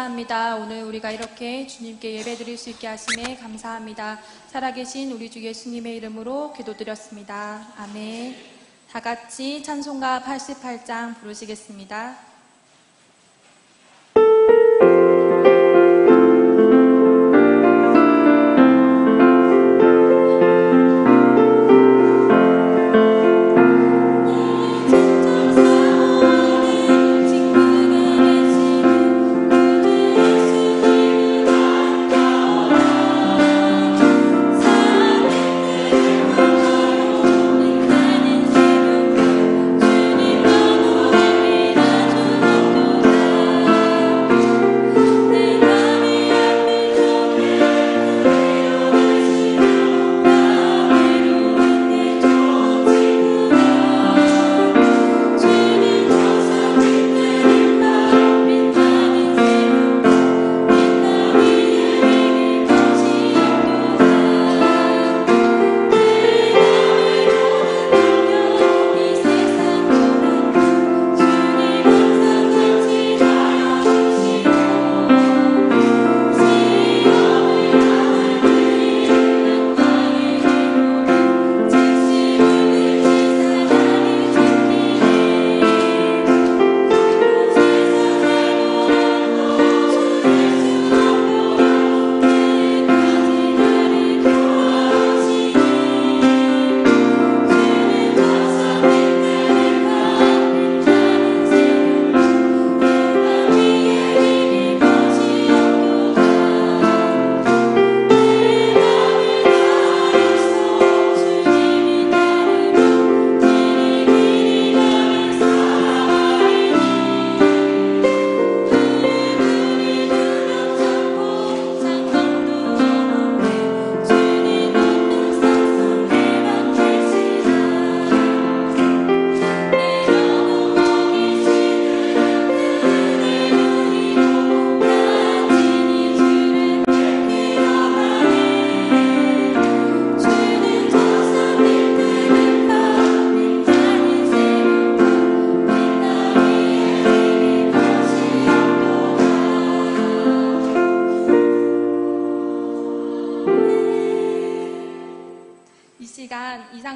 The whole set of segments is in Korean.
감사합니다. 오늘 우리가 이렇게 주님께 예배드릴 수 있게 하심에 감사합니다. 살아계신 우리 주 예수님의 이름으로 기도드렸습니다. 아멘. 다 같이 찬송가 88장 부르시겠습니다.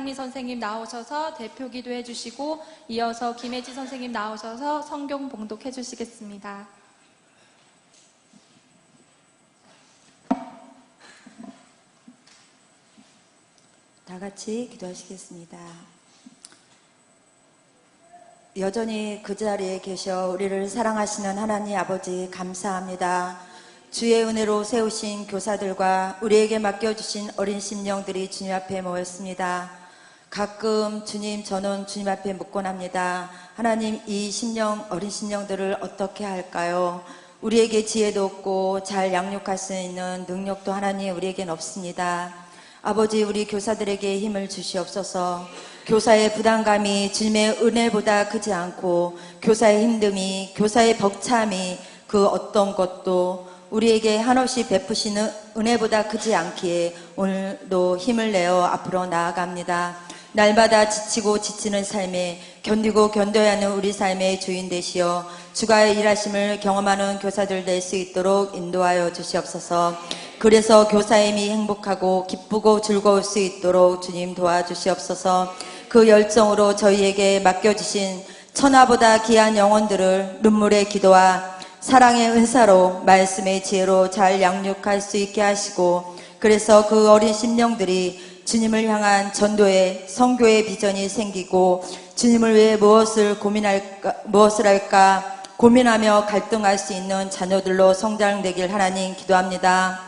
이상미 선생님 나오셔서 대표 기도해 주시고 이어서 김혜지 선생님 나오셔서 성경 봉독해 주시겠습니다. 다 같이 기도하시겠습니다. 여전히 그 자리에 계셔 우리를 사랑하시는 하나님 아버지 감사합니다. 주의 은혜로 세우신 교사들과 우리에게 맡겨주신 어린 심령들이 주님 앞에 모였습니다. 가끔 주님 저는 주님 앞에 묻곤 합니다. 하나님 이 심령 어린 심령들을 어떻게 할까요? 우리에게 지혜도 없고 잘 양육할 수 있는 능력도 하나님 우리에겐 없습니다. 아버지 우리 교사들에게 힘을 주시옵소서. 교사의 부담감이 주님의 은혜보다 크지 않고 교사의 힘듦이 교사의 벅참이 그 어떤 것도 우리에게 한없이 베푸시는 은혜보다 크지 않기에 오늘도 힘을 내어 앞으로 나아갑니다. 날마다 지치고 지치는 삶에 견디고 견뎌야 하는 우리 삶의 주인 되시어 주가의 일하심을 경험하는 교사들 될 수 있도록 인도하여 주시옵소서. 그래서 교사임이 행복하고 기쁘고 즐거울 수 있도록 주님 도와주시옵소서. 그 열정으로 저희에게 맡겨주신 천하보다 귀한 영혼들을 눈물의 기도와 사랑의 은사로 말씀의 지혜로 잘 양육할 수 있게 하시고 그래서 그 어린 심령들이 주님을 향한 전도의 선교의 비전이 생기고 주님을 위해 무엇을 할까 고민하며 갈등할 수 있는 자녀들로 성장되길 하나님 기도합니다.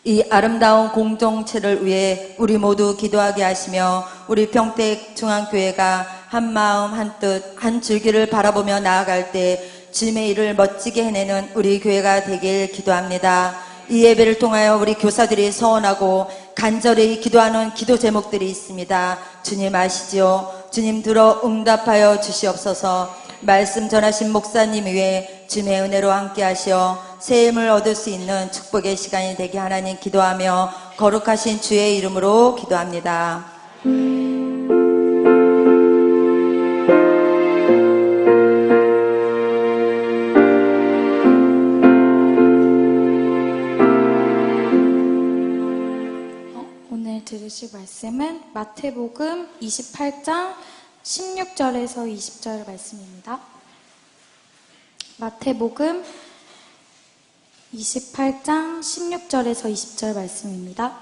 이 아름다운 공동체를 위해 우리 모두 기도하게 하시며 우리 평택 중앙교회가 한 마음 한 뜻 한 줄기를 바라보며 나아갈 때 주님의 일을 멋지게 해내는 우리 교회가 되길 기도합니다. 이 예배를 통하여 우리 교사들이 서원하고 간절히 기도하는 기도 제목들이 있습니다. 주님 아시지요? 주님 들어 응답하여 주시옵소서. 말씀 전하신 목사님 위에 주님의 은혜로 함께 하시어 새 힘을 얻을 수 있는 축복의 시간이 되게 하나님 기도하며 거룩하신 주의 이름으로 기도합니다. 말씀은 마태복음 28장 16절에서 20절 말씀입니다. 마태복음 28장 16절에서 20절 말씀입니다.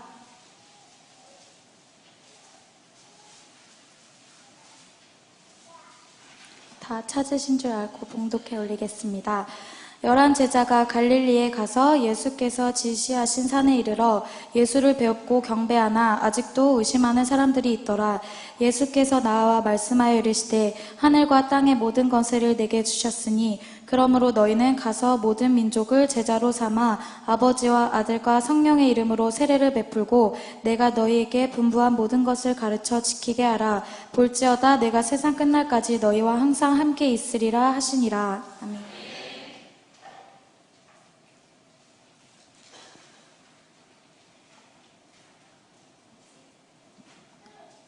다 찾으신 줄 알고 봉독해 올리겠습니다. 11 제자가 갈릴리에 가서 예수께서 지시하신 산에 이르러 예수를 배웠고 경배하나 아직도 의심하는 사람들이 있더라. 예수께서 나와 말씀하여 이르시되 하늘과 땅의 모든 것을 내게 주셨으니 그러므로 너희는 가서 모든 민족을 제자로 삼아 아버지와 아들과 성령의 이름으로 세례를 베풀고 내가 너희에게 분부한 모든 것을 가르쳐 지키게 하라. 볼지어다 내가 세상 끝날까지 너희와 항상 함께 있으리라 하시니라. 아멘.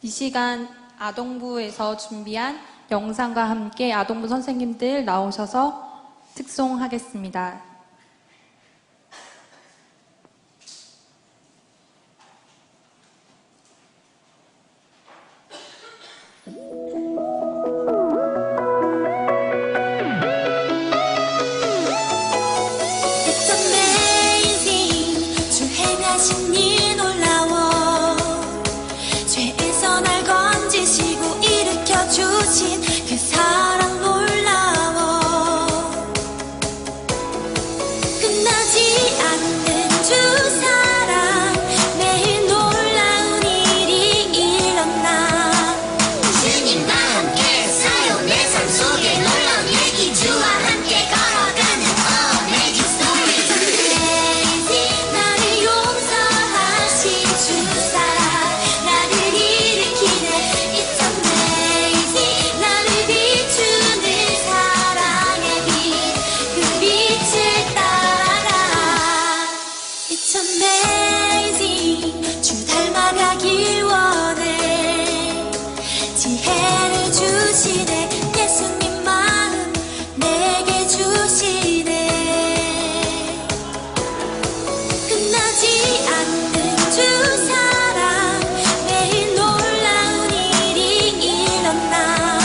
이 시간 아동부에서 준비한 영상과 함께 아동부 선생님들 나오셔서 특송하겠습니다. It's amazing 주 행하신 일 놀라워 죄에서 날 건지시고 일으켜 주신 그 사랑 놀라워 끝나지 않는 주 사랑 매일 놀라운 일이 일어나 주님과 함께 사요 내 삶 속에 놀라운 얘기 주와 함께 걸어가는 amazing story Amazing 나를 용서하신 주 사랑 나를 일으키네 It's amazing 나를 비추는 사랑의 빛 그 빛을 따라가 It's amazing 주 닮아가길 원해 지혜를 주시네 예수님 마음 내게 주시네 끝나지 않는 주 사랑 매일 놀라운 일이 일어나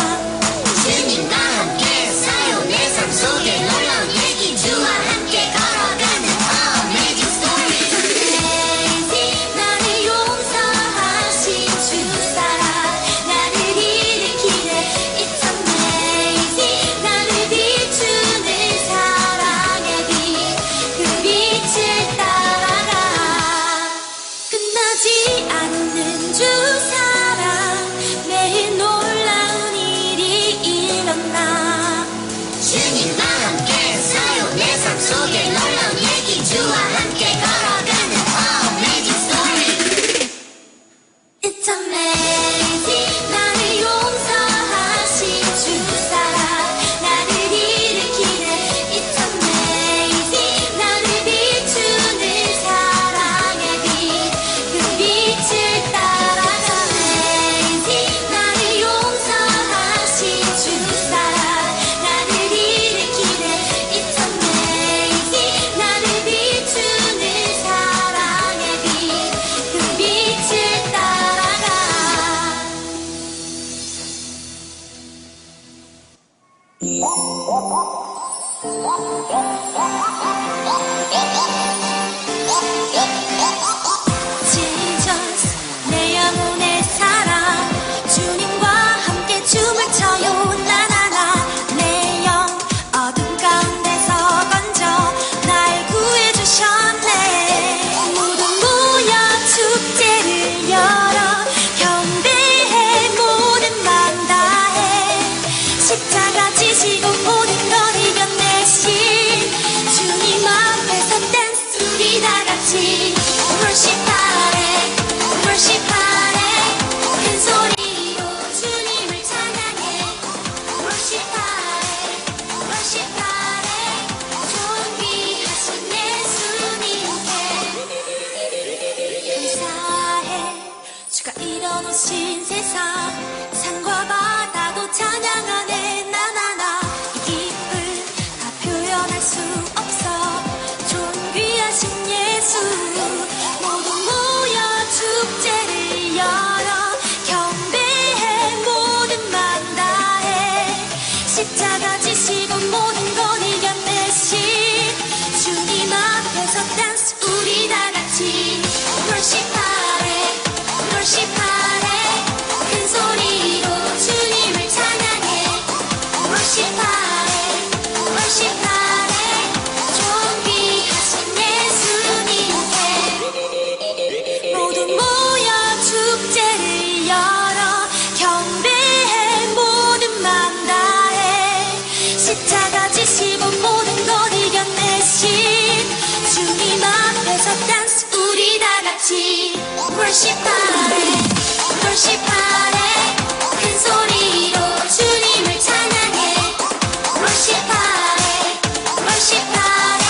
주님과 함께 사요 내 삶 속에 놀라운 얘기 주와 함께 걸어가는 amazing story Amazing 나를 용서하신 주 사랑 나를 일으키네 It's amazing 나를 비추는 사랑의 빛그 빛을 따라가 끝나지 않는 주 사랑 매일 놀라운 일이 일어나 주님과 함께 사요 내 삶 속에 놀라운 얘기 주와 함께 걸어가는 amazing story It's amazing 나를 용서하신 주 사랑 나를 일으키네 It's amazing 나를 비추는 사랑의 빛그 빛을 따라가 Amazing 나를 용서하신 주 사랑 나를 일으키네 It's amazing 나를 비추는 사랑의 빛그 빛을 따라가 Jesus 내 영혼의 사랑 주님과 함께 춤을 춰요 나나나 내 영 어둠 가운데서 건져 날 구해주셨네 모두 모여 축제를 열어 경배해 모든 맘 다해 십자가 지시고 모든 걸 이겨내신 주님 앞에서 댄스 우리 다 같이 worship 십자가 지시고 모든 걸 이겨내신 주님 앞에서 댄스 우리 다 같이 worship하래 worship하래 큰 소리로 주님을 찬양해 worship하래 worship하래 존귀하신 예수님께 모두 모여 축제를 열어 경배해 모든 맘 다해 십자가 지시고 모든 걸 이겨내신 주님 앞에서 댄스 우리 다 같이 worship하래 worship하래 큰 소리로 주님을 찬양해 worship하래 worship하래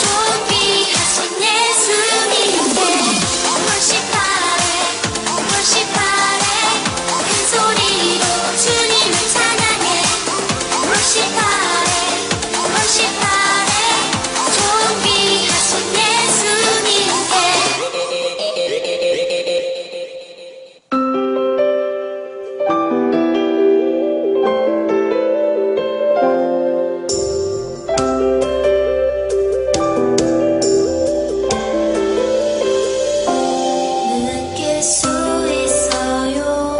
존귀하신 예수님께 worship하래 worship하래 큰 소리로 주님을 찬양해 worship하래 worship하래 존귀하신 예수님께 느낄 수 있어요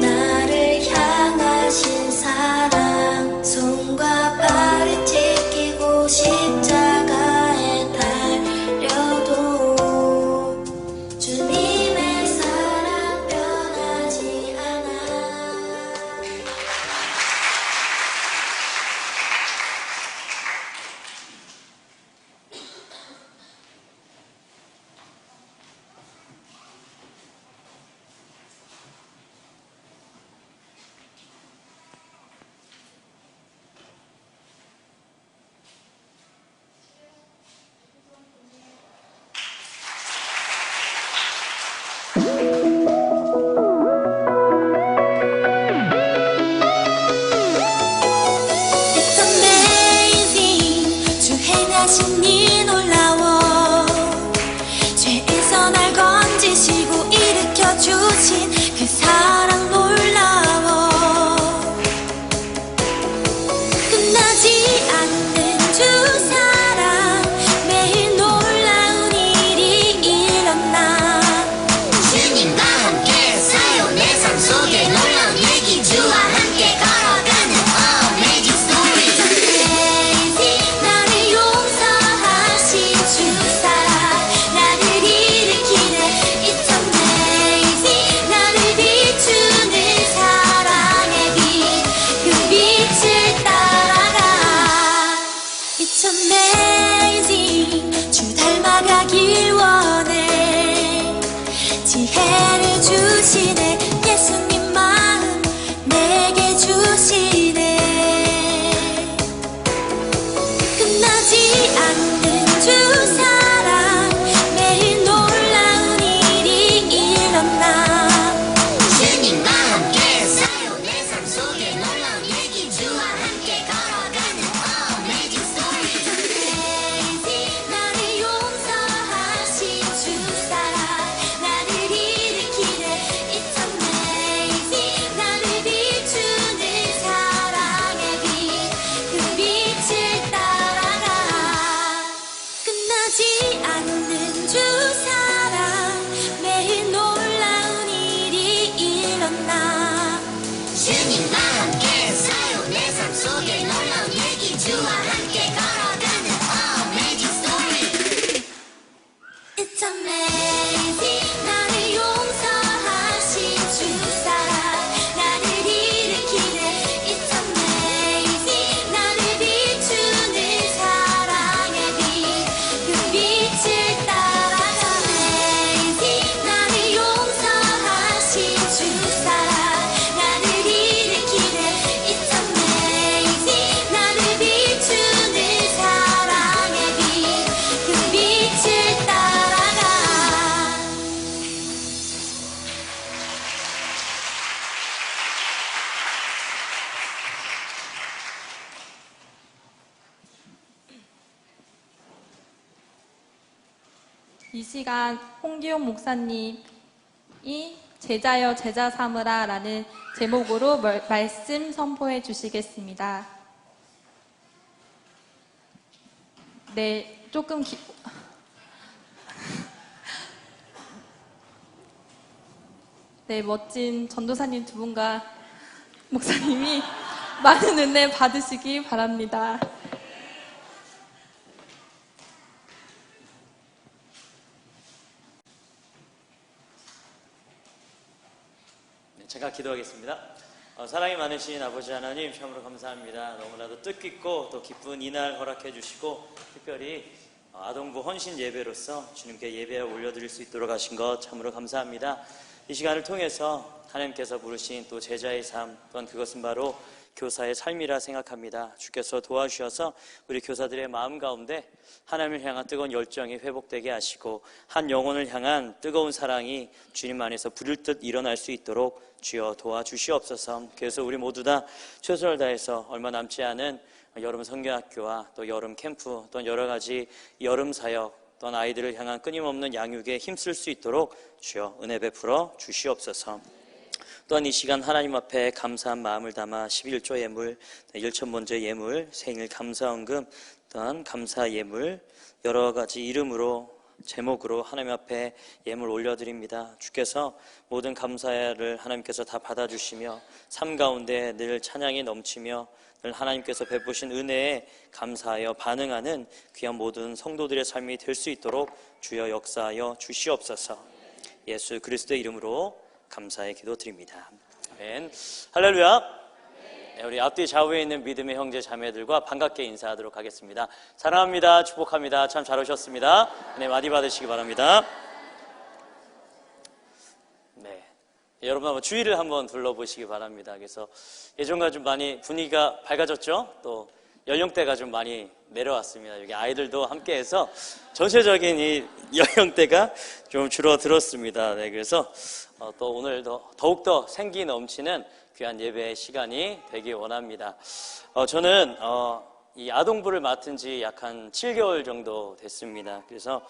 나를 향하신 사랑 손과 발을 지키고 십자가에 달려도 주님의 사랑 변하지 않아 It's amazing 주 행하신 일 놀라워 죄에서 날 건지시고 일으켜 주신 그 사랑 놀라워 끝나지 않는 주 사랑 매일 놀라운 일이 일어나 주님과 함께 사요 내 삶 속에 놀라운 얘기 주와 함께 걸어가는 amazing story Amazing 나를 용서하신 주 사랑 나를 일으키네 It's amazing 나를 비추는 사랑의 빛 그 빛을 따라가 It's amazing 주 닮아가길 원해 지혜를 주시네 예수님 마음 내게 주시네 끝나지 않는 주 사랑 매일 놀라운 일이 일어나 주님과 함께 사요 내 삶 속에 놀라운 얘기 주와 함께 걸어가는 amazing story Amazing 나를 용서하신 주 사랑 나를 일으키네 It's amazing 나를 비추는 사랑의 빛 그 빛을 따라가 끝나지 않는 주 사랑 매일 놀라운 일이 일어나 주님과 함께 사요 내 삶 속에 놀라운 얘기 주와 함께 걸어가는 amazing story It's amazing 나를 용서하신 주 사랑 나를 일으키네 It's amazing 나를 비추는 사랑의 빛 그 빛을 따라가 Amazing 나를 용서하신 주 사랑 나를 일으키네 It's amazing 나를 비추는 사랑의 빛 그 빛을 따라가 이 시간 홍기용 목사님이 제자여 제자 삼으라 라는 제목으로 말씀 선포해 주시겠습니다. 네, 조금 네, 멋진 전도사님 두 분과 목사님이 많은 은혜 받으시기 바랍니다. 제가 기도하겠습니다. 사랑이 많으신 아버지 하나님, 참으로 감사합니다. 너무나도 뜻깊고 또 기쁜 이날 허락해 주시고, 특별히 아동부 헌신 예배로서 주님께 예배에 올려드릴 수 있도록 하신 것 참으로 감사합니다. 이 시간을 통해서 하나님께서 부르신 또 제자의 삶, 또한 그것은 바로 교사의 삶이라 생각합니다. 주께서 도와주셔서 우리 교사들의 마음 가운데 하나님을 향한 뜨거운 열정이 회복되게 하시고, 한 영혼을 향한 뜨거운 사랑이 주님 안에서 부를 듯 일어날 수 있도록 주여 도와주시옵소서. 그래서 우리 모두 다 최선을 다해서 얼마 남지 않은 여름 성경학교와 또 여름 캠프, 또 여러 가지 여름 사역, 또한 아이들을 향한 끊임없는 양육에 힘쓸 수 있도록 주여 은혜 베풀어 주시옵소서. 또한 이 시간 하나님 앞에 감사한 마음을 담아 11조 예물, 1천번째 예물, 생일 감사헌금, 또한 감사 예물, 여러 가지 이름으로 제목으로 하나님 앞에 예물 올려드립니다. 주께서 모든 감사를 하나님께서 다 받아주시며 삶 가운데 늘 찬양이 넘치며 늘 하나님께서 베푸신 은혜에 감사하여 반응하는 귀한 모든 성도들의 삶이 될 수 있도록 주여 역사하여 주시옵소서. 예수 그리스도의 이름으로 감사의 기도드립니다. 아멘. 할렐루야. 네, 우리 앞뒤 좌우에 있는 믿음의 형제 자매들과 반갑게 인사하도록 하겠습니다. 사랑합니다. 축복합니다. 참 잘 오셨습니다. 네, 많이 받으시기 바랍니다. 네, 여러분 한번 주위를 한번 둘러보시기 바랍니다. 그래서 예전과 좀 많이 분위기가 밝아졌죠? 또 연령대가 좀 많이 내려왔습니다. 여기 아이들도 함께해서 전체적인 이 연령대가 좀 줄어들었습니다. 네, 그래서 또 오늘도 더욱더 생기 넘치는 귀한 예배의 시간이 되기 원합니다. 저는 이 아동부를 맡은 지 약 한 7개월 정도 됐습니다. 그래서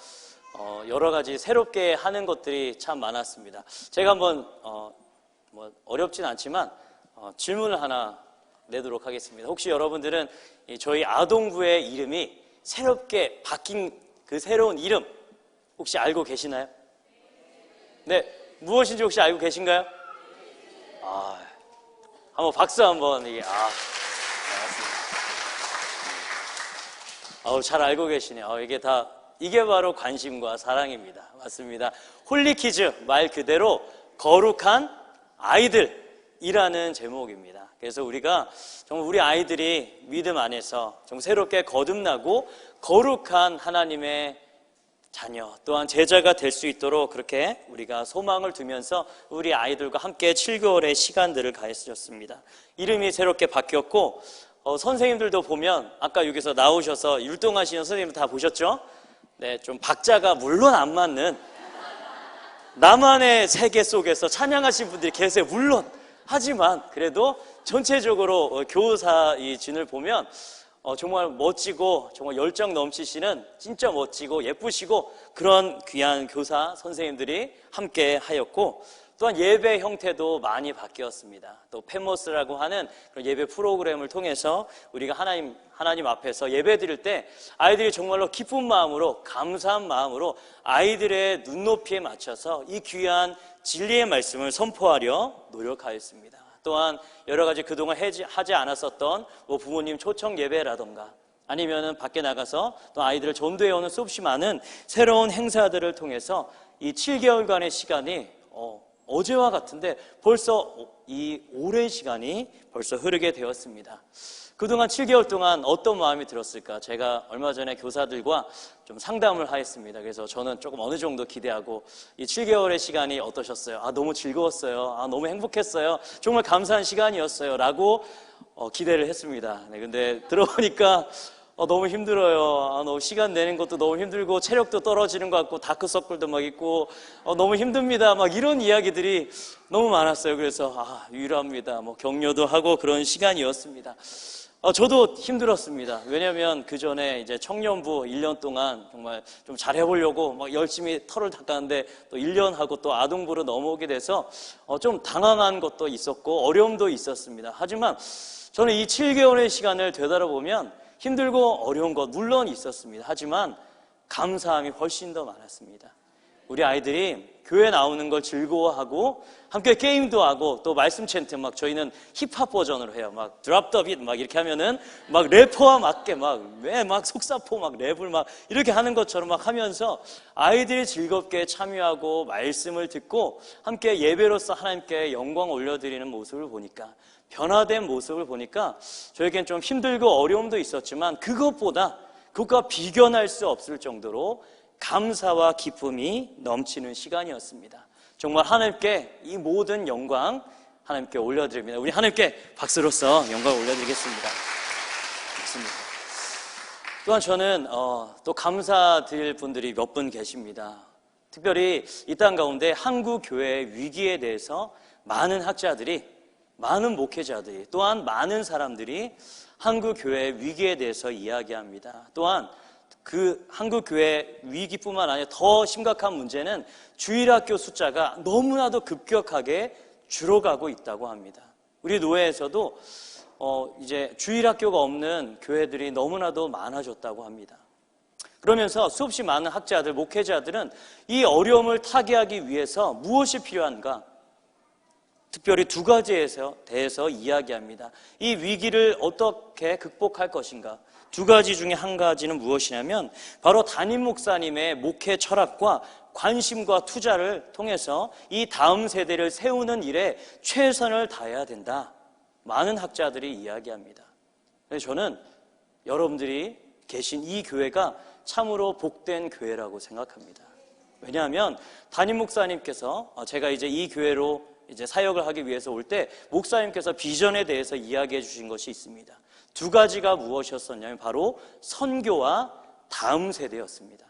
여러 가지 새롭게 하는 것들이 참 많았습니다. 제가 한번 뭐 어렵진 않지만 질문을 하나 내도록 하겠습니다. 혹시 여러분들은 저희 아동부의 이름이 새롭게 바뀐 그 새로운 이름 혹시 알고 계시나요? 네, 무엇인지 혹시 알고 계신가요? 한번 박수 한번 이게 반갑습니다. 잘 알고 계시네요. 이게 바로 관심과 사랑입니다. 맞습니다. 홀리키즈 말 그대로 거룩한 아이들이라는 제목입니다. 그래서 우리가 정말 우리 아이들이 믿음 안에서 정말 새롭게 거듭나고 거룩한 하나님의 자녀 또한 제자가 될 수 있도록 그렇게 우리가 소망을 두면서 우리 아이들과 함께 7개월의 시간들을 가했었습니다. 이름이 새롭게 바뀌었고 선생님들도 보면 아까 여기서 나오셔서 율동하시는 선생님들 다 보셨죠? 네, 좀 박자가 물론 안 맞는 나만의 세계 속에서 찬양하신 분들이 계세요. 물론 하지만 그래도 전체적으로 교사 이 진을 보면 정말 멋지고 정말 열정 넘치시는 진짜 멋지고 예쁘시고 그런 귀한 교사 선생님들이 함께 하였고, 또한 예배 형태도 많이 바뀌었습니다. 또 페모스라고 하는 그런 예배 프로그램을 통해서 우리가 하나님 앞에서 예배 드릴 때 아이들이 정말로 기쁜 마음으로 감사한 마음으로 아이들의 눈높이에 맞춰서 이 귀한 진리의 말씀을 선포하려 노력하였습니다. 또한 여러 가지 그동안 하지 않았었던 부모님 초청 예배라던가 아니면은 밖에 나가서 또 아이들을 전도해오는 수없이 많은 새로운 행사들을 통해서 이 7개월간의 시간이 어제와 같은데 벌써 이 오랜 시간이 벌써 흐르게 되었습니다. 그동안 7개월 동안 어떤 마음이 들었을까? 제가 얼마 전에 교사들과 좀 상담을 하였습니다. 그래서 저는 조금 어느 정도 기대하고 이 7개월의 시간이 어떠셨어요? 너무 즐거웠어요. 너무 행복했어요. 정말 감사한 시간이었어요. 라고 기대를 했습니다. 네, 근데 들어보니까 너무 힘들어요. 너무 시간 내는 것도 너무 힘들고 체력도 떨어지는 것 같고 다크서클도 막 있고 너무 힘듭니다. 막 이런 이야기들이 너무 많았어요. 그래서 위로합니다. 격려도 하고 그런 시간이었습니다. 저도 힘들었습니다. 왜냐하면 그 전에 이제 청년부 1년 동안 정말 좀 잘해보려고 막 열심히 털을 닦았는데 또 1년 하고 또 아동부로 넘어오게 돼서 좀 당황한 것도 있었고 어려움도 있었습니다. 하지만 저는 이 7개월의 시간을 되돌아보면 힘들고 어려운 것 물론 있었습니다. 하지만 감사함이 훨씬 더 많았습니다. 우리 아이들이 교회 나오는 걸 즐거워하고 함께 게임도 하고 또 말씀 챈트 막 저희는 힙합 버전으로 해요. 막 드랍 더 빗 막 이렇게 하면은 막 래퍼와 맞게 막 속사포 막 랩을 막 이렇게 하는 것처럼 막 하면서 아이들이 즐겁게 참여하고 말씀을 듣고 함께 예배로서 하나님께 영광 올려드리는 모습을 보니까 변화된 모습을 보니까 저에겐 좀 힘들고 어려움도 있었지만 그것과 비견할 수 없을 정도로 감사와 기쁨이 넘치는 시간이었습니다. 정말 하나님께 이 모든 영광 하나님께 올려드립니다. 우리 하나님께 박수로서 영광을 올려드리겠습니다. 맞습니다. 또한 저는 또 감사드릴 분들이 몇 분 계십니다. 특별히 이 땅 가운데 한국 교회의 위기에 대해서 많은 학자들이, 많은 목회자들이, 또한 많은 사람들이 한국 교회의 위기에 대해서 이야기합니다. 또한 그 한국교회 위기뿐만 아니라 더 심각한 문제는 주일학교 숫자가 너무나도 급격하게 줄어가고 있다고 합니다. 우리 노회에서도 이제 주일학교가 없는 교회들이 너무나도 많아졌다고 합니다. 그러면서 수없이 많은 학자들, 목회자들은 이 어려움을 타개하기 위해서 무엇이 필요한가? 특별히 두 가지에 대해서 이야기합니다. 이 위기를 어떻게 극복할 것인가? 두 가지 중에 한 가지는 무엇이냐면 바로 담임 목사님의 목회 철학과 관심과 투자를 통해서 이 다음 세대를 세우는 일에 최선을 다해야 된다. 많은 학자들이 이야기합니다. 그래서 저는 여러분들이 계신 이 교회가 참으로 복된 교회라고 생각합니다. 왜냐하면 담임 목사님께서 제가 이제 이 교회로 이제 사역을 하기 위해서 올 때 목사님께서 비전에 대해서 이야기해 주신 것이 있습니다. 두 가지가 무엇이었었냐면 바로 선교와 다음 세대였습니다.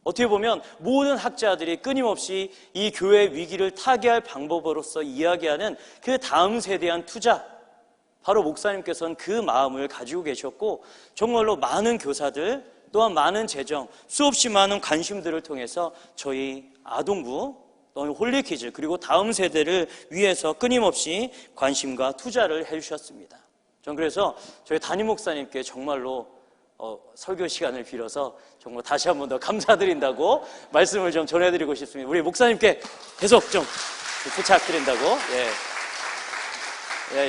어떻게 보면 모든 학자들이 끊임없이 이 교회의 위기를 타개할 방법으로서 이야기하는 그 다음 세대에 대한 투자, 바로 목사님께서는 그 마음을 가지고 계셨고 정말로 많은 교사들 또한 많은 재정, 수없이 많은 관심들을 통해서 저희 아동부 또는 홀리키즈 그리고 다음 세대를 위해서 끊임없이 관심과 투자를 해주셨습니다. 전 그래서 저희 담임 목사님께 정말로 설교 시간을 빌어서 정말 다시 한 번 더 감사드린다고 말씀을 좀 전해드리고 싶습니다. 우리 목사님께 계속 좀 부탁드린다고.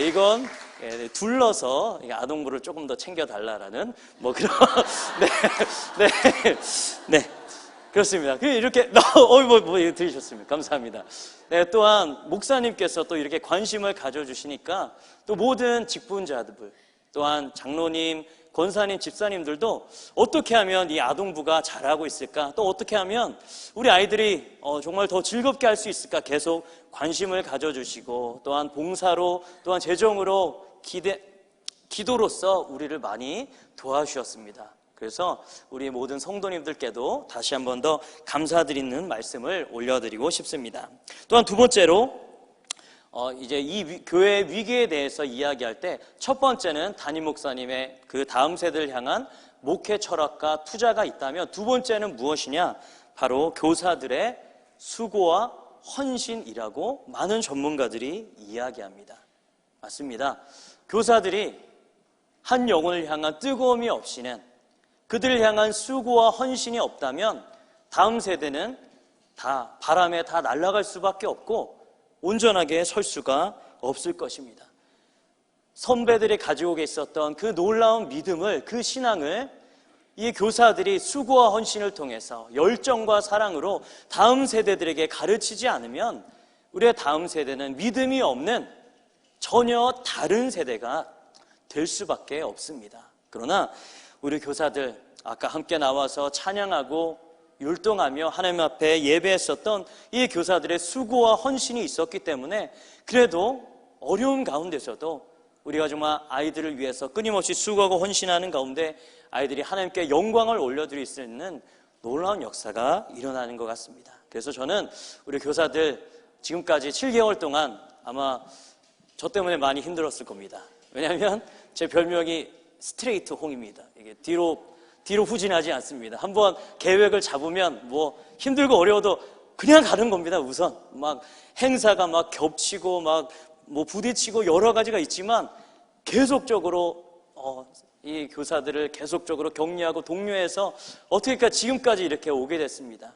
이건 둘러서 아동부를 조금 더 챙겨달라라는 뭐 그런 네. 그렇습니다. 이렇게 들으셨습니다. 감사합니다. 네, 또한 목사님께서 또 이렇게 관심을 가져주시니까 또 모든 직분자들, 또한 장로님, 권사님, 집사님들도 어떻게 하면 이 아동부가 잘하고 있을까? 또 어떻게 하면 우리 아이들이 정말 더 즐겁게 할 수 있을까? 계속 관심을 가져주시고 또한 봉사로 또한 재정으로 기도로서 우리를 많이 도와주셨습니다. 그래서 우리 모든 성도님들께도 다시 한 번 더 감사드리는 말씀을 올려드리고 싶습니다. 또한 두 번째로 이제 이 교회의 위기에 대해서 이야기할 때 첫 번째는 담임 목사님의 그 다음 세대를 향한 목회 철학과 투자가 있다면 두 번째는 무엇이냐? 바로 교사들의 수고와 헌신이라고 많은 전문가들이 이야기합니다. 맞습니다. 교사들이 한 영혼을 향한 뜨거움이 없이는, 그들을 향한 수고와 헌신이 없다면 다음 세대는 다 바람에 다 날아갈 수밖에 없고 온전하게 설 수가 없을 것입니다. 선배들이 가지고 있었던 그 놀라운 믿음을, 그 신앙을 이 교사들이 수고와 헌신을 통해서 열정과 사랑으로 다음 세대들에게 가르치지 않으면 우리의 다음 세대는 믿음이 없는 전혀 다른 세대가 될 수밖에 없습니다. 그러나 우리 교사들, 아까 함께 나와서 찬양하고 율동하며 하나님 앞에 예배했었던 이 교사들의 수고와 헌신이 있었기 때문에 그래도 어려운 가운데서도 우리가 정말 아이들을 위해서 끊임없이 수고하고 헌신하는 가운데 아이들이 하나님께 영광을 올려드릴 수 있는 놀라운 역사가 일어나는 것 같습니다. 그래서 저는 우리 교사들 지금까지 7개월 동안 아마 저 때문에 많이 힘들었을 겁니다. 왜냐하면 제 별명이 스트레이트 홍입니다. 이게 뒤로 후진하지 않습니다. 한번 계획을 잡으면 뭐 힘들고 어려워도 그냥 가는 겁니다. 우선 막 행사가 막 겹치고 막 뭐 부딪히고 여러 가지가 있지만 계속적으로 이 교사들을 계속적으로 격려하고 독려해서 어떻게까 지금까지 이렇게 오게 됐습니다.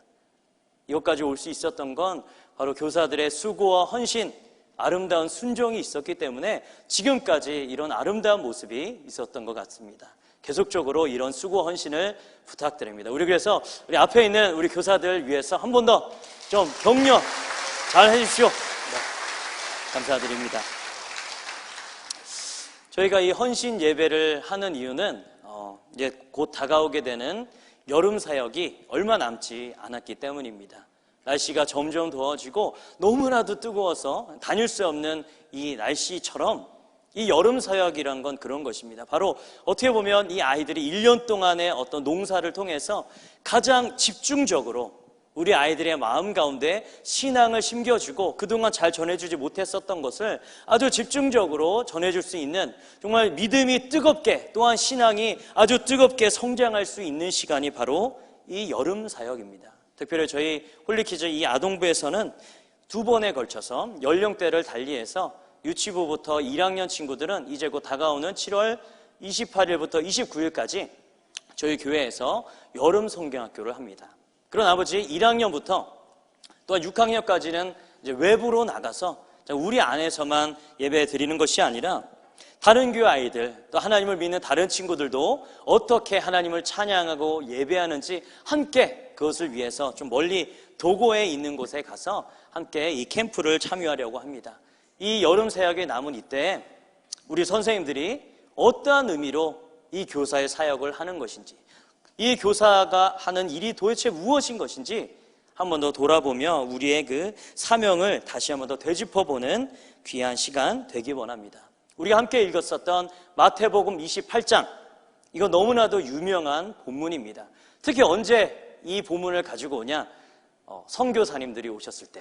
이것까지 올 수 있었던 건 바로 교사들의 수고와 헌신, 아름다운 순종이 있었기 때문에 지금까지 이런 아름다운 모습이 있었던 것 같습니다. 계속적으로 이런 수고 헌신을 부탁드립니다. 그래서 우리 앞에 있는 우리 교사들 위해서 한 번 더 좀 격려 잘 해주십시오. 네, 감사드립니다. 저희가 이 헌신 예배를 하는 이유는 이제 곧 다가오게 되는 여름 사역이 얼마 남지 않았기 때문입니다. 날씨가 점점 더워지고 너무나도 뜨거워서 다닐 수 없는 이 날씨처럼 이 여름 사역이란 건 그런 것입니다. 바로 어떻게 보면 이 아이들이 1년 동안의 어떤 농사를 통해서 가장 집중적으로 우리 아이들의 마음 가운데 신앙을 심겨주고 그동안 잘 전해주지 못했었던 것을 아주 집중적으로 전해줄 수 있는 정말 믿음이 뜨겁게 또한 신앙이 아주 뜨겁게 성장할 수 있는 시간이 바로 이 여름 사역입니다. 특별히 저희 홀리키즈 이 아동부에서는 2번에 걸쳐서 연령대를 달리해서 유치부부터 1학년 친구들은 이제 곧 다가오는 7월 28일부터 29일까지 저희 교회에서 여름 성경학교를 합니다. 그런 아버지 1학년부터 또한 6학년까지는 이제 외부로 나가서 우리 안에서만 예배 드리는 것이 아니라 다른 교회 아이들 또 하나님을 믿는 다른 친구들도 어떻게 하나님을 찬양하고 예배하는지 함께 그것을 위해서 좀 멀리 도고에 있는 곳에 가서 함께 이 캠프를 참여하려고 합니다. 이 여름 사역에 남은 이때 우리 선생님들이 어떠한 의미로 이 교사의 사역을 하는 것인지 이 교사가 하는 일이 도대체 무엇인 것인지 한 번 더 돌아보며 우리의 그 사명을 다시 한 번 더 되짚어보는 귀한 시간 되기 원합니다. 우리가 함께 읽었었던 마태복음 28장, 이거 너무나도 유명한 본문입니다. 특히 언제 이 본문을 가지고 오냐? 선교사님들이 오셨을 때,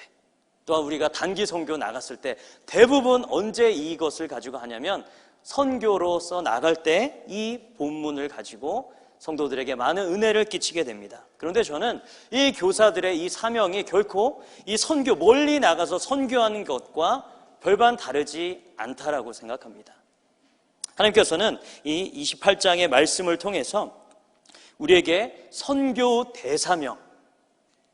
또한 우리가 단기 선교 나갔을 때 대부분 언제 이것을 가지고 하냐면 선교로서 나갈 때 이 본문을 가지고 성도들에게 많은 은혜를 끼치게 됩니다. 그런데 저는 이 교사들의 이 사명이 결코 이 선교, 멀리 나가서 선교하는 것과 별반 다르지 않다라고 생각합니다. 하나님께서는 이 28장의 말씀을 통해서 우리에게 선교 대사명,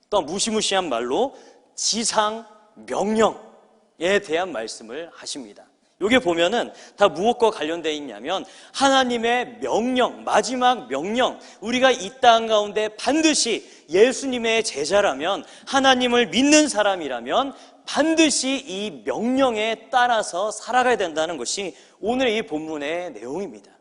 또 무시무시한 말로 지상 명령에 대한 말씀을 하십니다. 여기 보면은 다 무엇과 관련되어 있냐면 하나님의 명령, 마지막 명령, 우리가 이 땅 가운데 반드시 예수님의 제자라면, 하나님을 믿는 사람이라면 반드시 이 명령에 따라서 살아가야 된다는 것이 오늘 이 본문의 내용입니다.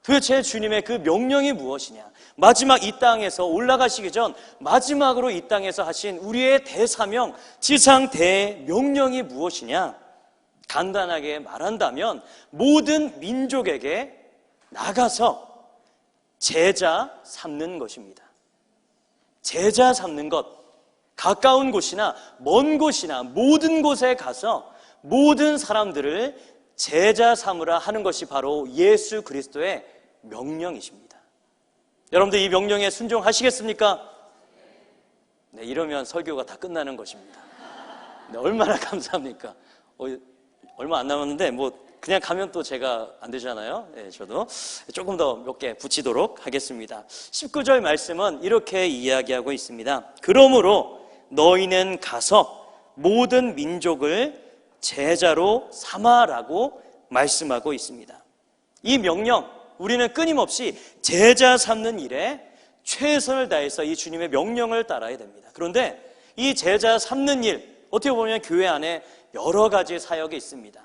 도대체 주님의 그 명령이 무엇이냐? 마지막 이 땅에서 올라가시기 전 마지막으로 이 땅에서 하신 우리의 대사명, 지상 대명령이 무엇이냐? 간단하게 말한다면 모든 민족에게 나가서 제자 삼는 것입니다. 제자 삼는 것, 가까운 곳이나 먼 곳이나 모든 곳에 가서 모든 사람들을 제자 삼으라 하는 것이 바로 예수 그리스도의 명령이십니다. 여러분들 이 명령에 순종하시겠습니까? 네, 이러면 설교가 다 끝나는 것입니다. 네, 얼마나 감사합니까? 얼마 안 남았는데 그냥 가면 또 제가 안 되잖아요. 네, 저도 조금 더 몇 개 붙이도록 하겠습니다. 19절 말씀은 이렇게 이야기하고 있습니다. 그러므로 너희는 가서 모든 민족을 제자로 삼아라고 말씀하고 있습니다. 이 명령, 우리는 끊임없이 제자 삼는 일에 최선을 다해서 이 주님의 명령을 따라야 됩니다. 그런데 이 제자 삼는 일, 어떻게 보면 교회 안에 여러 가지 사역이 있습니다.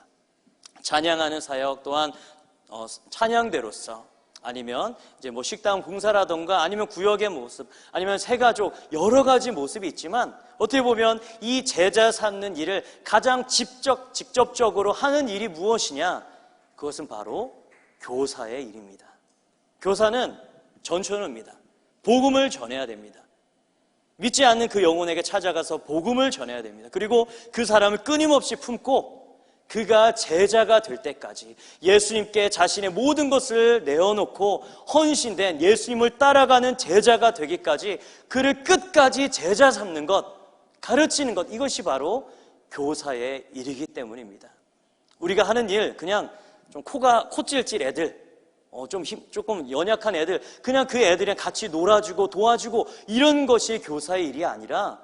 찬양하는 사역, 또한 찬양대로서, 아니면 이제 식당 봉사라던가, 아니면 구역의 모습, 아니면 새가족, 여러 가지 모습이 있지만 어떻게 보면 이 제자 삼는 일을 가장 직접적으로 하는 일이 무엇이냐? 그것은 바로 교사의 일입니다. 교사는 전천후입니다. 복음을 전해야 됩니다. 믿지 않는 그 영혼에게 찾아가서 복음을 전해야 됩니다. 그리고 그 사람을 끊임없이 품고 그가 제자가 될 때까지 예수님께 자신의 모든 것을 내어놓고 헌신된 예수님을 따라가는 제자가 되기까지 그를 끝까지 제자 삼는 것, 가르치는 것, 이것이 바로 교사의 일이기 때문입니다. 우리가 하는 일, 그냥 좀 코찔찔 애들, 조금 연약한 애들, 그냥 그 애들이랑 같이 놀아주고 도와주고 이런 것이 교사의 일이 아니라,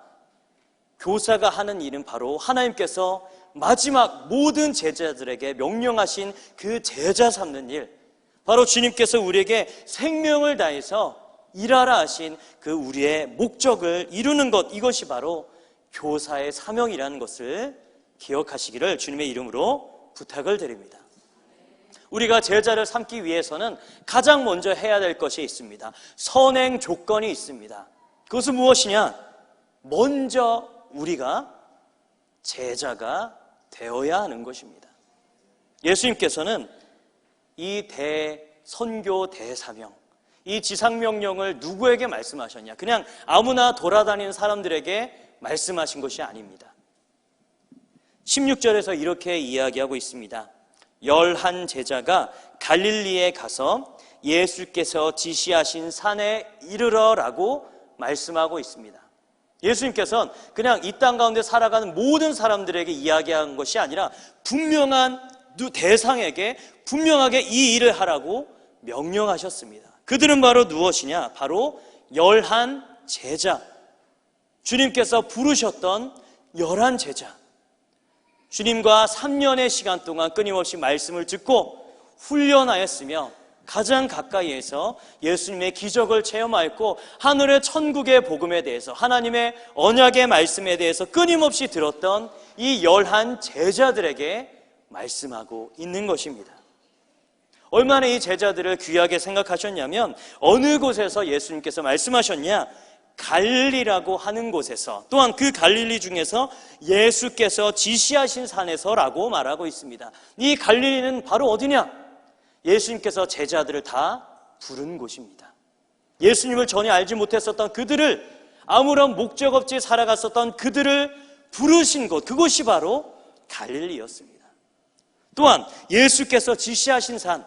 교사가 하는 일은 바로 하나님께서 마지막 모든 제자들에게 명령하신 그 제자 삼는 일, 바로 주님께서 우리에게 생명을 다해서 일하라 하신 그 우리의 목적을 이루는 것, 이것이 바로 교사의 사명이라는 것을 기억하시기를 주님의 이름으로 부탁을 드립니다. 우리가 제자를 삼기 위해서는 가장 먼저 해야 될 것이 있습니다. 선행 조건이 있습니다. 그것은 무엇이냐? 먼저 우리가 제자가 되어야 하는 것입니다. 예수님께서는 이 대선교 대사명, 이 지상명령을 누구에게 말씀하셨냐? 그냥 아무나 돌아다니는 사람들에게 말씀하신 것이 아닙니다. 16절에서 이렇게 이야기하고 있습니다. 11 제자가 갈릴리에 가서 예수께서 지시하신 산에 이르러라고 말씀하고 있습니다. 예수님께서는 그냥 이 땅 가운데 살아가는 모든 사람들에게 이야기한 것이 아니라 분명한 대상에게 분명하게 이 일을 하라고 명령하셨습니다. 그들은 바로 무엇이냐? 바로 11 제자, 주님께서 부르셨던 11 제자, 주님과 3년의 시간 동안 끊임없이 말씀을 듣고 훈련하였으며 가장 가까이에서 예수님의 기적을 체험하였고 하늘의 천국의 복음에 대해서, 하나님의 언약의 말씀에 대해서 끊임없이 들었던 이 11 제자들에게 말씀하고 있는 것입니다. 얼마나 이 제자들을 귀하게 생각하셨냐면, 어느 곳에서 예수님께서 말씀하셨냐? 갈릴리라고 하는 곳에서, 또한 그 갈릴리 중에서 예수께서 지시하신 산에서라고 말하고 있습니다. 이 갈릴리는 바로 어디냐? 예수님께서 제자들을 다 부른 곳입니다. 예수님을 전혀 알지 못했었던 그들을, 아무런 목적 없이 살아갔었던 그들을 부르신 곳, 그곳이 바로 갈릴리였습니다. 또한 예수께서 지시하신 산,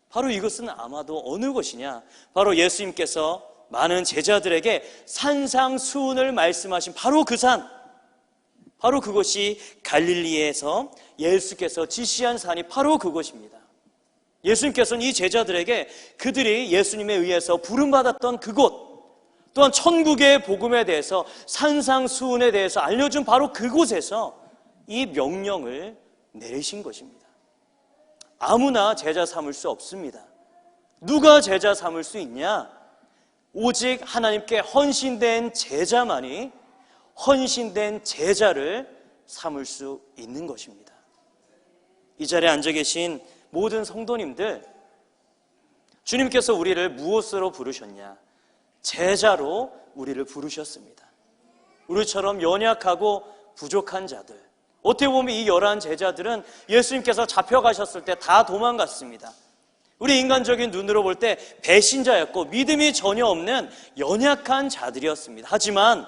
바로 이것은 아마도 어느 곳이냐? 바로 예수님께서 많은 제자들에게 산상수훈을 말씀하신 바로 그 산, 바로 그것이 갈릴리에서 예수께서 지시한 산이 바로 그곳입니다. 예수님께서는 이 제자들에게 그들이 예수님에 의해서 부름받았던 그곳, 또한 천국의 복음에 대해서, 산상수훈에 대해서 알려준 바로 그곳에서 이 명령을 내리신 것입니다. 아무나 제자 삼을 수 없습니다. 누가 제자 삼을 수 있냐? 오직 하나님께 헌신된 제자만이 헌신된 제자를 삼을 수 있는 것입니다. 이 자리에 앉아 계신 모든 성도님들, 주님께서 우리를 무엇으로 부르셨냐? 제자로 우리를 부르셨습니다. 우리처럼 연약하고 부족한 자들, 어떻게 보면 이 11 제자들은 예수님께서 잡혀가셨을 때 다 도망갔습니다. 우리 인간적인 눈으로 볼 때 배신자였고 믿음이 전혀 없는 연약한 자들이었습니다. 하지만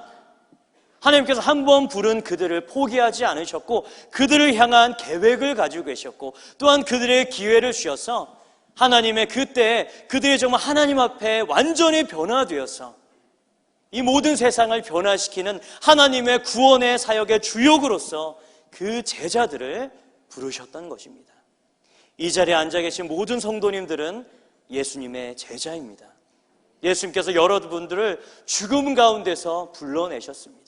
하나님께서 한 번 부른 그들을 포기하지 않으셨고 그들을 향한 계획을 가지고 계셨고 또한 그들의 기회를 주셔서 하나님의 그때 그들이 정말 하나님 앞에 완전히 변화되어서 이 모든 세상을 변화시키는 하나님의 구원의 사역의 주역으로서 그 제자들을 부르셨던 것입니다. 이 자리에 앉아 계신 모든 성도님들은 예수님의 제자입니다. 예수님께서 여러분들을 죽음 가운데서 불러내셨습니다.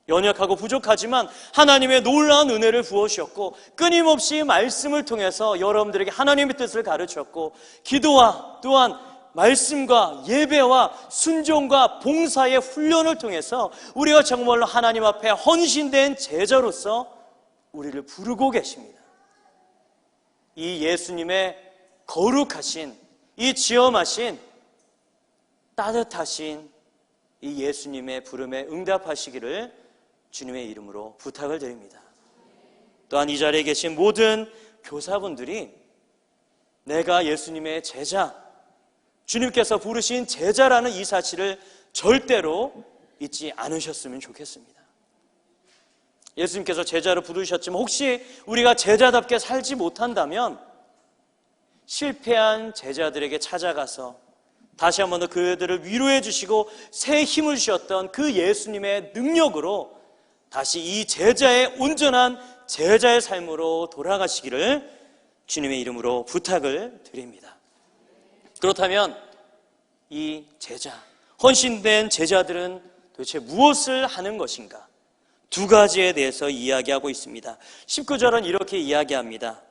연약하고 부족하지만 하나님의 놀라운 은혜를 부어주셨고 끊임없이 말씀을 통해서 여러분들에게 하나님의 뜻을 가르쳤고 기도와 또한 말씀과 예배와 순종과 봉사의 훈련을 통해서 우리가 정말로 하나님 앞에 헌신된 제자로서 우리를 부르고 계십니다. 이 예수님의 거룩하신, 이 지엄하신, 따뜻하신 이 예수님의 부름에 응답하시기를 주님의 이름으로 부탁을 드립니다. 또한 이 자리에 계신 모든 교사분들이 내가 예수님의 제자, 주님께서 부르신 제자라는 이 사실을 절대로 잊지 않으셨으면 좋겠습니다. 예수님께서 제자로 부르셨지만 혹시 우리가 제자답게 살지 못한다면 실패한 제자들에게 찾아가서 다시 한 번 더 그들을 위로해 주시고 새 힘을 주셨던 그 예수님의 능력으로 다시 이 제자의 온전한 제자의 삶으로 돌아가시기를 주님의 이름으로 부탁을 드립니다. 그렇다면 이 제자, 헌신된 제자들은 도대체 무엇을 하는 것인가? 두 가지에 대해서 이야기하고 있습니다. 19절은 이렇게 이야기합니다.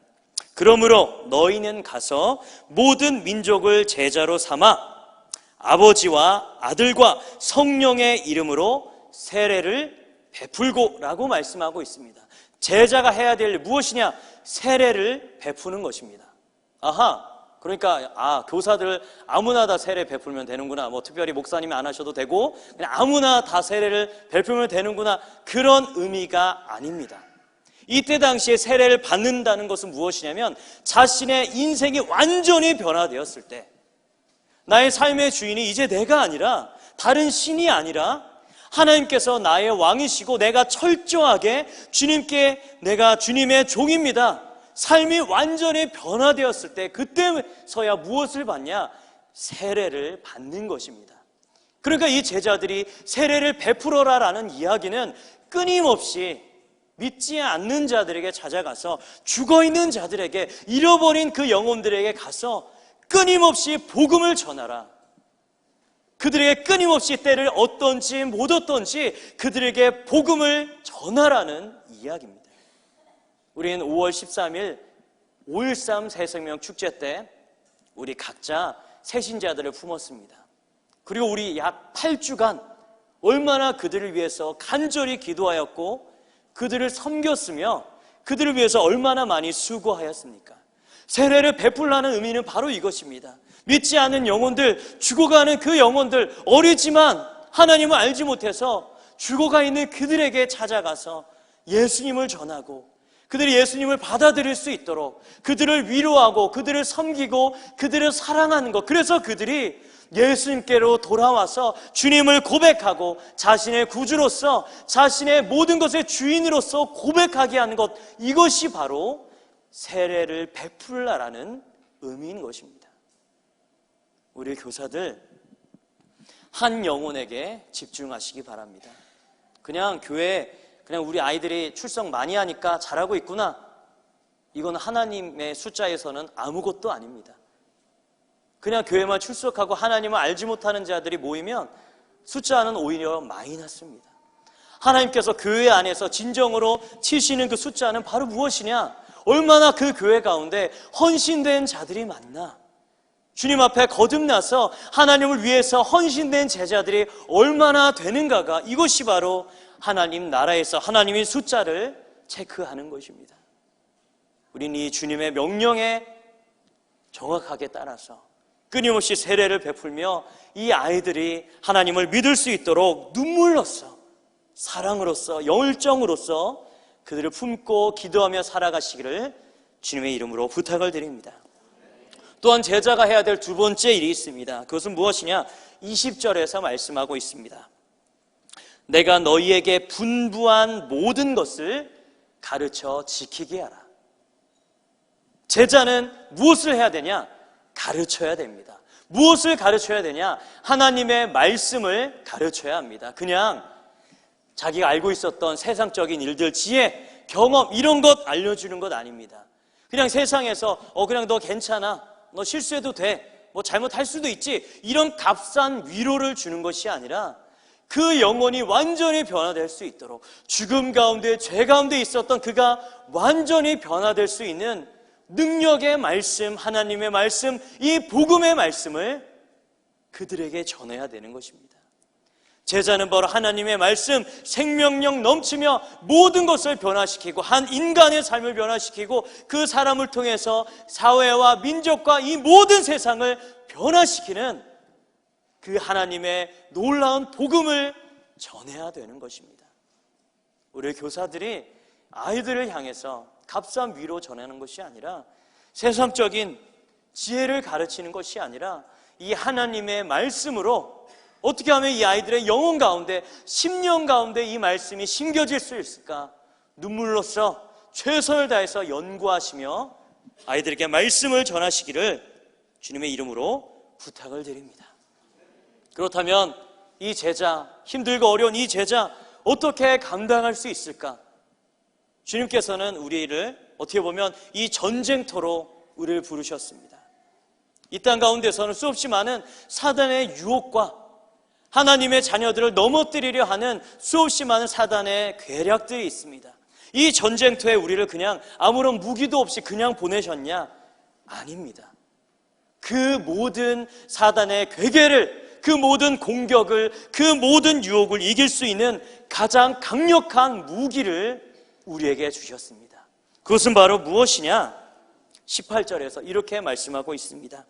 그러므로 너희는 가서 모든 민족을 제자로 삼아 아버지와 아들과 성령의 이름으로 세례를 베풀고 라고 말씀하고 있습니다. 제자가 해야 될 일 무엇이냐? 세례를 베푸는 것입니다. 그러니까 교사들 아무나 다 세례 베풀면 되는구나, 뭐 특별히 목사님이 안 하셔도 되고 그냥 아무나 다 세례를 베풀면 되는구나, 그런 의미가 아닙니다. 이때 당시에 세례를 받는다는 것은 무엇이냐면 자신의 인생이 완전히 변화되었을 때, 나의 삶의 주인이 이제 내가 아니라 다른 신이 아니라 하나님께서 나의 왕이시고 내가 철저하게 주님께 내가 주님의 종입니다. 삶이 완전히 변화되었을 때 그때서야 무엇을 받냐? 세례를 받는 것입니다. 그러니까 이 제자들이 세례를 베풀어라라는 이야기는 끊임없이 믿지 않는 자들에게 찾아가서 죽어있는 자들에게, 잃어버린 그 영혼들에게 가서 끊임없이 복음을 전하라. 그들에게 끊임없이 때를 얻던지 못 얻던지 그들에게 복음을 전하라는 이야기입니다. 우리는 5월 13일 5.13 새생명 축제 때 우리 각자 새신자들을 품었습니다. 그리고 우리 약 8주간 얼마나 그들을 위해서 간절히 기도하였고 그들을 섬겼으며 그들을 위해서 얼마나 많이 수고하였습니까? 세례를 베풀라는 의미는 바로 이것입니다. 믿지 않는 영혼들, 죽어가는 그 영혼들, 어리지만 하나님을 알지 못해서 죽어가 있는 그들에게 찾아가서 예수님을 전하고 그들이 예수님을 받아들일 수 있도록 그들을 위로하고 그들을 섬기고 그들을 사랑하는 것, 그래서 그들이 예수님께로 돌아와서 주님을 고백하고 자신의 구주로서, 자신의 모든 것의 주인으로서 고백하게 하는 것, 이것이 바로 세례를 베풀라라는 의미인 것입니다. 우리 교사들 한 영혼에게 집중하시기 바랍니다. 그냥 교회, 그냥 우리 아이들이 출석 많이 하니까 잘하고 있구나, 이건 하나님의 숫자에서는 아무것도 아닙니다. 그냥 교회만 출석하고 하나님을 알지 못하는 자들이 모이면 숫자는 오히려 마이너스입니다. 하나님께서 교회 안에서 진정으로 치시는 그 숫자는 바로 무엇이냐? 얼마나 그 교회 가운데 헌신된 자들이 많나? 주님 앞에 거듭나서 하나님을 위해서 헌신된 제자들이 얼마나 되는가가, 이것이 바로 하나님 나라에서 하나님의 숫자를 체크하는 것입니다. 우리는 이 주님의 명령에 정확하게 따라서 끊임없이 세례를 베풀며 이 아이들이 하나님을 믿을 수 있도록 눈물로써, 사랑으로써, 열정으로써 그들을 품고 기도하며 살아가시기를 주님의 이름으로 부탁을 드립니다. 또한 제자가 해야 될 두 번째 일이 있습니다. 그것은 무엇이냐? 20절에서 말씀하고 있습니다. 내가 너희에게 분부한 모든 것을 가르쳐 지키게 하라. 제자는 무엇을 해야 되냐? 가르쳐야 됩니다. 무엇을 가르쳐야 되냐? 하나님의 말씀을 가르쳐야 합니다. 그냥 자기가 알고 있었던 세상적인 일들, 지혜, 경험, 이런 것 알려주는 것 아닙니다. 그냥 세상에서 그냥 너 괜찮아, 너 실수해도 돼, 뭐 잘못할 수도 있지, 이런 값싼 위로를 주는 것이 아니라 그 영혼이 완전히 변화될 수 있도록, 죽음 가운데 죄 가운데 있었던 그가 완전히 변화될 수 있는 능력의 말씀, 하나님의 말씀, 이 복음의 말씀을 그들에게 전해야 되는 것입니다. 제자는 바로 하나님의 말씀, 생명력 넘치며 모든 것을 변화시키고 한 인간의 삶을 변화시키고 그 사람을 통해서 사회와 민족과 이 모든 세상을 변화시키는 그 하나님의 놀라운 복음을 전해야 되는 것입니다. 우리 교사들이 아이들을 향해서 값싼 위로 전하는 것이 아니라, 세상적인 지혜를 가르치는 것이 아니라 이 하나님의 말씀으로 어떻게 하면 이 아이들의 영혼 가운데, 심령 가운데 이 말씀이 심겨질 수 있을까? 눈물로써 최선을 다해서 연구하시며 아이들에게 말씀을 전하시기를 주님의 이름으로 부탁을 드립니다. 그렇다면 이 제자, 힘들고 어려운 이 제자 어떻게 감당할 수 있을까? 주님께서는 우리를 어떻게 보면 이 전쟁터로 우리를 부르셨습니다. 이 땅 가운데서는 수없이 많은 사단의 유혹과 하나님의 자녀들을 넘어뜨리려 하는 수없이 많은 사단의 괴략들이 있습니다. 이 전쟁터에 우리를 그냥 아무런 무기도 없이 그냥 보내셨냐? 아닙니다. 그 모든 사단의 괴계를, 그 모든 공격을, 그 모든 유혹을 이길 수 있는 가장 강력한 무기를 우리에게 주셨습니다. 그것은 바로 무엇이냐? 18절에서 이렇게 말씀하고 있습니다.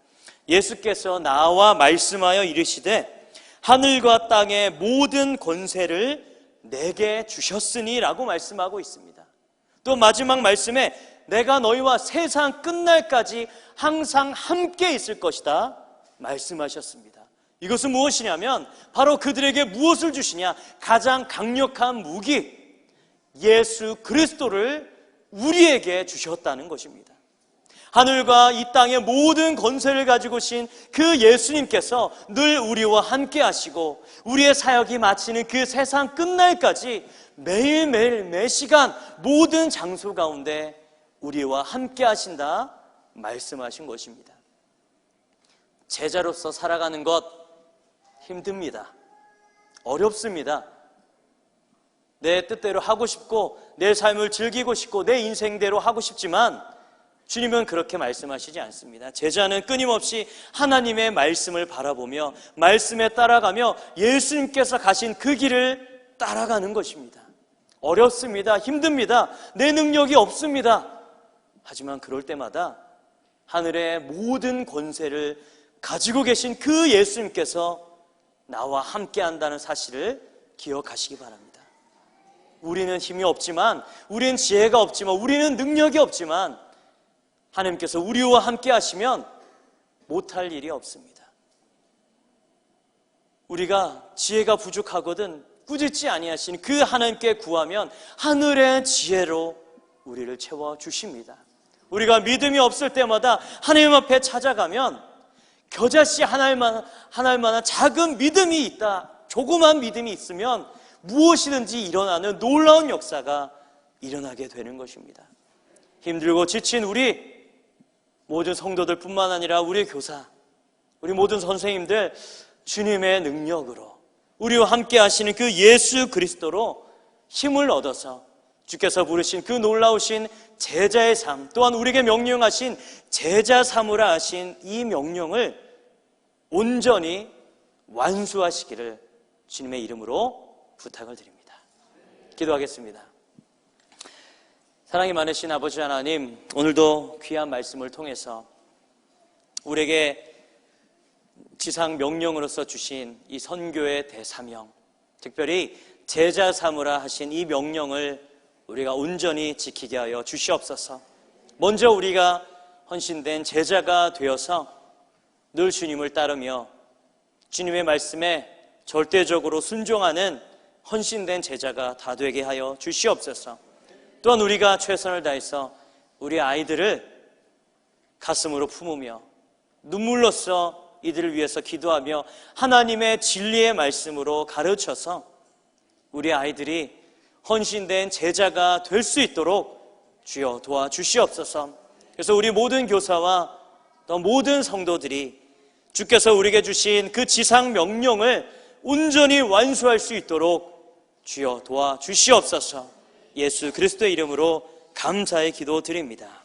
예수께서 나와 말씀하여 이르시되 하늘과 땅의 모든 권세를 내게 주셨으니 라고 말씀하고 있습니다. 또 마지막 말씀에 내가 너희와 세상 끝날까지 항상 함께 있을 것이다 말씀하셨습니다. 이것은 무엇이냐면 바로 그들에게 무엇을 주시냐? 가장 강력한 무기 예수 그리스도를 우리에게 주셨다는 것입니다. 하늘과 이 땅의 모든 권세를 가지고 오신 그 예수님께서 늘 우리와 함께 하시고 우리의 사역이 마치는 그 세상 끝날까지 매일매일 매시간 모든 장소 가운데 우리와 함께 하신다 말씀하신 것입니다. 제자로서 살아가는 것 힘듭니다. 어렵습니다. 내 뜻대로 하고 싶고 내 삶을 즐기고 싶고 내 인생대로 하고 싶지만 주님은 그렇게 말씀하시지 않습니다. 제자는 끊임없이 하나님의 말씀을 바라보며 말씀에 따라가며 예수님께서 가신 그 길을 따라가는 것입니다. 어렵습니다. 힘듭니다. 내 능력이 없습니다. 하지만 그럴 때마다 하늘의 모든 권세를 가지고 계신 그 예수님께서 나와 함께 한다는 사실을 기억하시기 바랍니다. 우리는 힘이 없지만, 우리는 지혜가 없지만, 우리는 능력이 없지만 하나님께서 우리와 함께 하시면 못할 일이 없습니다. 우리가 지혜가 부족하거든 꾸짖지 아니하신 그 하나님께 구하면 하늘의 지혜로 우리를 채워주십니다. 우리가 믿음이 없을 때마다 하나님 앞에 찾아가면 겨자씨 하나만한 작은 믿음이 있다, 조그만 믿음이 있으면 무엇이든지 일어나는 놀라운 역사가 일어나게 되는 것입니다. 힘들고 지친 우리 모든 성도들 뿐만 아니라 우리 교사, 우리 모든 선생님들 주님의 능력으로 우리와 함께 하시는 그 예수 그리스도로 힘을 얻어서 주께서 부르신 그 놀라우신 제자의 삶, 또한 우리에게 명령하신 제자 삼으라 하신 이 명령을 온전히 완수하시기를 주님의 이름으로 부탁을 드립니다. 기도하겠습니다. 사랑이 많으신 아버지 하나님, 오늘도 귀한 말씀을 통해서 우리에게 지상 명령으로서 주신 이 선교의 대사명, 특별히 제자 삼으라 하신 이 명령을 우리가 온전히 지키게 하여 주시옵소서. 먼저 우리가 헌신된 제자가 되어서 늘 주님을 따르며 주님의 말씀에 절대적으로 순종하는 헌신된 제자가 다 되게 하여 주시옵소서. 또한 우리가 최선을 다해서 우리 아이들을 가슴으로 품으며 눈물로써 이들을 위해서 기도하며 하나님의 진리의 말씀으로 가르쳐서 우리 아이들이 헌신된 제자가 될 수 있도록 주여 도와주시옵소서. 그래서 우리 모든 교사와 또 모든 성도들이 주께서 우리에게 주신 그 지상 명령을 온전히 완수할 수 있도록 주여 도와주시옵소서. 예수 그리스도의 이름으로 감사의 기도 드립니다.